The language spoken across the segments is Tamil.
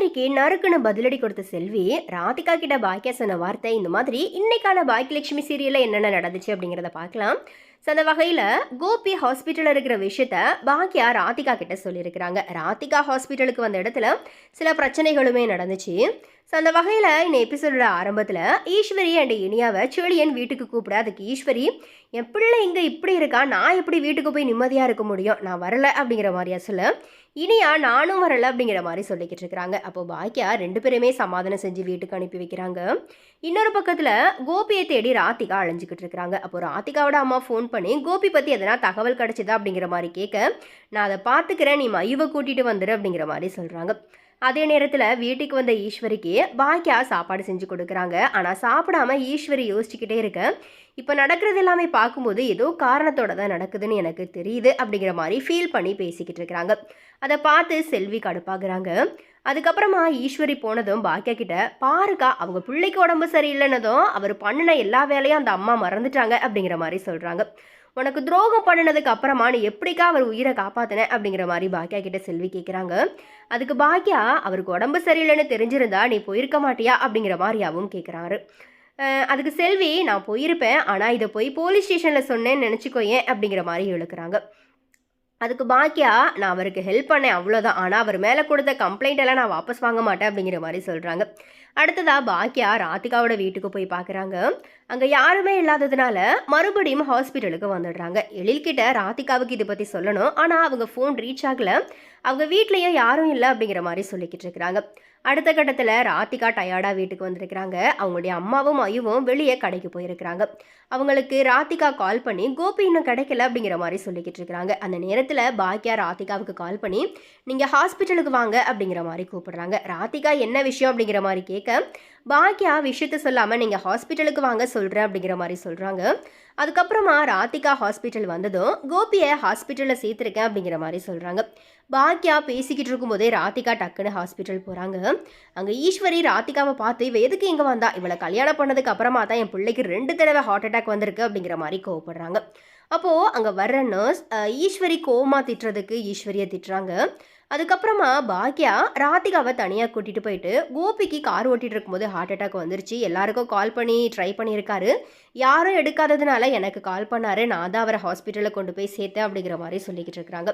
பிரச்சனைக்கு நறுக்குன்னு பதிலடி கொடுத்த செல்வி ராதிகா கிட்ட பாக்கியா சொன்ன வார்த்தை இந்த மாதிரி இன்னைக்கான பாக்கியலட்சுமி சீரியல்ல என்னென்ன நடந்துச்சு அப்படிங்கிறத பார்க்கலாம். ஸோ அந்த வகையில் கோபி ஹாஸ்பிட்டலில் இருக்கிற விஷயத்த பாக்கியா ராதிகா கிட்ட சொல்லியிருக்கிறாங்க. ராதிகா ஹாஸ்பிட்டலுக்கு வந்த இடத்துல சில பிரச்சனைகளுமே நடந்துச்சு. ஸோ அந்த வகையில் இந்த எபிசோடோட ஆரம்பத்தில் ஈஸ்வரி அண்ட் இனியாவை செழியன் வீட்டுக்கு கூப்பிட, அதுக்கு ஈஸ்வரி என் பிள்ளை இங்கே இப்படி இருக்கா, நான் எப்படி வீட்டுக்கு போய் நிம்மதியாக இருக்க முடியும், நான் வரலை அப்படிங்கிற மாதிரியா சொல்ல, இனியா நானும் வரலை அப்படிங்கிற மாதிரி சொல்லிக்கிட்டு இருக்கிறாங்க. அப்போ பாக்கியா 2 பேருமே சமாதானம் செஞ்சு வீட்டுக்கு அனுப்பி வைக்கிறாங்க. இன்னொரு பக்கத்தில் கோபியை தேடி ராதிகா அழைஞ்சிக்கிட்டு இருக்கிறாங்க. அப்போ ராதிகாவோட அம்மா ஃபோன் பண்ணி கோபி பற்றி எதனா தகவல் கிடச்சிதா அப்படிங்கிற மாதிரி கேட்க, நான் அதை பார்த்துக்கிறேன், நீ மையுவை கூட்டிகிட்டு வந்துடு அப்படிங்கிற மாதிரி சொல்கிறாங்க. அதே நேரத்தில் வீட்டுக்கு வந்த ஈஸ்வரிக்கு பாக்கியா சாப்பாடு செஞ்சு கொடுக்குறாங்க. ஆனால் சாப்பிடாம ஈஸ்வரி யோசிச்சுக்கிட்டே இருக்க, இப்போ நடக்கிறது எல்லாமே பார்க்கும்போது ஏதோ காரணத்தோட தான் நடக்குதுன்னு எனக்கு தெரியுது அப்படிங்கிற மாதிரி ஃபீல் பண்ணி பேசிக்கிட்டு இருக்கிறாங்க. அதை பார்த்து செல்வி கடுப்பாகிறாங்க. அதுக்கப்புறமா ஈஸ்வரி போனதும் பாக்கியா கிட்ட, பாருக்கா அவங்க பிள்ளைக்கு உடம்பு சரியில்லைன்னதும் அவர் பண்ணின எல்லா வேலையும் அந்த அம்மா மறந்துட்டாங்க அப்படிங்கிற மாதிரி சொல்கிறாங்க. உனக்கு துரோகம் பண்ணினதுக்கு அப்புறமா நீ எப்படிக்கா அவர் உயிரை காப்பாத்தின அப்படிங்கிற மாதிரி பாக்கியா கிட்ட செல்வி கேட்குறாங்க. அதுக்கு பாக்கியா, அவருக்கு உடம்பு சரியில்லைன்னு தெரிஞ்சிருந்தா நீ போயிருக்க மாட்டியா அப்படிங்கிற மாதிரியாவும் கேட்குறாரு. அதுக்கு செல்வி, நான் போயிருப்பேன், ஆனால் இதை போய் போலீஸ் ஸ்டேஷனில் சொன்னேன்னு நினச்சிக்கோயேன் அப்படிங்கிற மாதிரி இழுக்கிறாங்க. அதுக்கு பாக்கியா, நான் அவருக்கு ஹெல்ப் பண்ணேன் அவ்வளோதான், ஆனால் அவர் மேலே கொடுத்த கம்ப்ளைண்ட் எல்லாம் நான் வாபஸ் வாங்க மாட்டேன் அப்படிங்கிற மாதிரி சொல்கிறாங்க. அடுத்ததாக பாக்கியா ராதிகாவோட வீட்டுக்கு போய் பார்க்குறாங்க. அங்கே யாருமே இல்லாததுனால மறுபடியும் ஹாஸ்பிட்டலுக்கு வந்துடுறாங்க. எழில்கிட்ட ராதிகாவுக்கு இதை பற்றி சொல்லணும், ஆனால் அவங்க ஃபோன் ரீச் ஆகலை, அவங்க வீட்லேயும் யாரும் இல்லை அப்படிங்கிற மாதிரி சொல்லிக்கிட்டு இருக்கிறாங்க. அடுத்த கட்டத்தில் ராதிகா டயர்டாக வீட்டுக்கு வந்திருக்கிறாங்க. அவங்களுடைய அம்மாவும் ஐயும் வெளியே கடைக்கு போயிருக்கிறாங்க. அவங்களுக்கு ராதிகா கால் பண்ணி கோபி இன்னும் கிடைக்கல அப்படிங்கிற மாதிரி சொல்லிக்கிட்டு இருக்கிறாங்க. அந்த நேரத்தில் பாக்கியா ராதிகாவுக்கு கால் பண்ணி நீங்கள் ஹாஸ்பிட்டலுக்கு வாங்க அப்படிங்கிற மாதிரி கூப்பிடுறாங்க. ராதிகா என்ன விஷயம் அப்படிங்கிற மாதிரி கேட்க, பாக்கியா விஷயத்த சொல்லாமல் நீங்கள் ஹாஸ்பிட்டலுக்கு வாங்க சொல்கிறேன் அப்படிங்கிற மாதிரி சொல்கிறாங்க. அதுக்கப்புறமா ராதிகா ஹாஸ்பிட்டல் வந்ததும் கோபியை ஹாஸ்பிட்டலில் சேர்த்துருக்கேன் அப்படிங்கிற மாதிரி சொல்கிறாங்க. பாக்கியா பேசிக்கிட்டு இருக்கும்போதே ராதிகா டக்குன்னு ஹாஸ்பிட்டல் போகிறாங்க. அங்கே ஈஸ்வரி ராதிகாவை பார்த்து, இவ எதுக்கு இங்கே வந்தா, இவளை கல்யாணம் பண்ணதுக்கு அப்புறமா தான் என் பிள்ளைக்கு 2 தடவை ஹார்ட் அட்டாக் வந்திருக்கு அப்படிங்கிற மாதிரி கோவப்படுறாங்க. அப்போது அங்கே வர்ற நர்ஸ் ஈஸ்வரி கோவமாக திட்டுறதுக்கு ஈஸ்வரியை திட்டுறாங்க. அதுக்கப்புறமா பாக்கியா ராதிகாவை தனியாக கூட்டிகிட்டு போயிட்டு, கோபிக்கு கார் ஓட்டிகிட்டு இருக்கும்போது ஹார்ட் அட்டாக் வந்துருச்சு, எல்லாருக்கும் கால் பண்ணி ட்ரை பண்ணியிருக்காரு, யாரும் எடுக்காததுனால எனக்கு கால் பண்ணாரு, நான் தான் அவரை ஹாஸ்பிட்டலில் கொண்டு போய் சேர்த்தேன் அப்படிங்கிற மாதிரி சொல்லிக்கிட்டு இருக்கிறாங்க.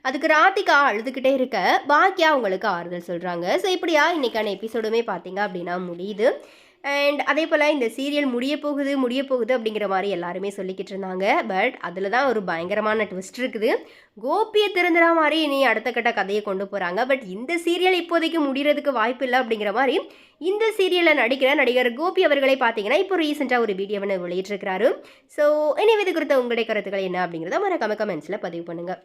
அதுக்கு ராதிகா அழுதுகிட்டே இருக்க பாக்கியா அவங்களுக்கு ஆறுதல் சொல்கிறாங்க. ஸோ இப்படியா இன்றைக்கான எபிசோடுமே பார்த்தீங்க அப்படின்னா முடியுது. அண்ட் அதே போல் இந்த சீரியல் முடிய போகுது அப்படிங்கிற மாதிரி எல்லாருமே சொல்லிக்கிட்டு இருந்தாங்க. பட் அதில் தான் ஒரு பயங்கரமான ட்விஸ்ட் இருக்குது. கோபியை திருந்துற மாதிரி இனி அடுத்த கட்ட கதையை கொண்டு போகிறாங்க. பட் இந்த சீரியல் இப்போதைக்கு முடிகிறதுக்கு வாய்ப்பு இல்லை அப்படிங்கிற மாதிரி இந்த சீரியலில் நடிக்கிற நடிகர் கோபி அவர்களை பார்த்தீங்கன்னா இப்போ ரீசெண்டாக ஒரு வீடியோவை வெளியிட்டிருக்கிறாரு. ஸோ எனவே இது குறித்த உங்களுடைய கருத்துக்கள் என்ன அப்படிங்கிறத மறக்காம கமெண்ட்ஸில் பதிவு பண்ணுங்கள்.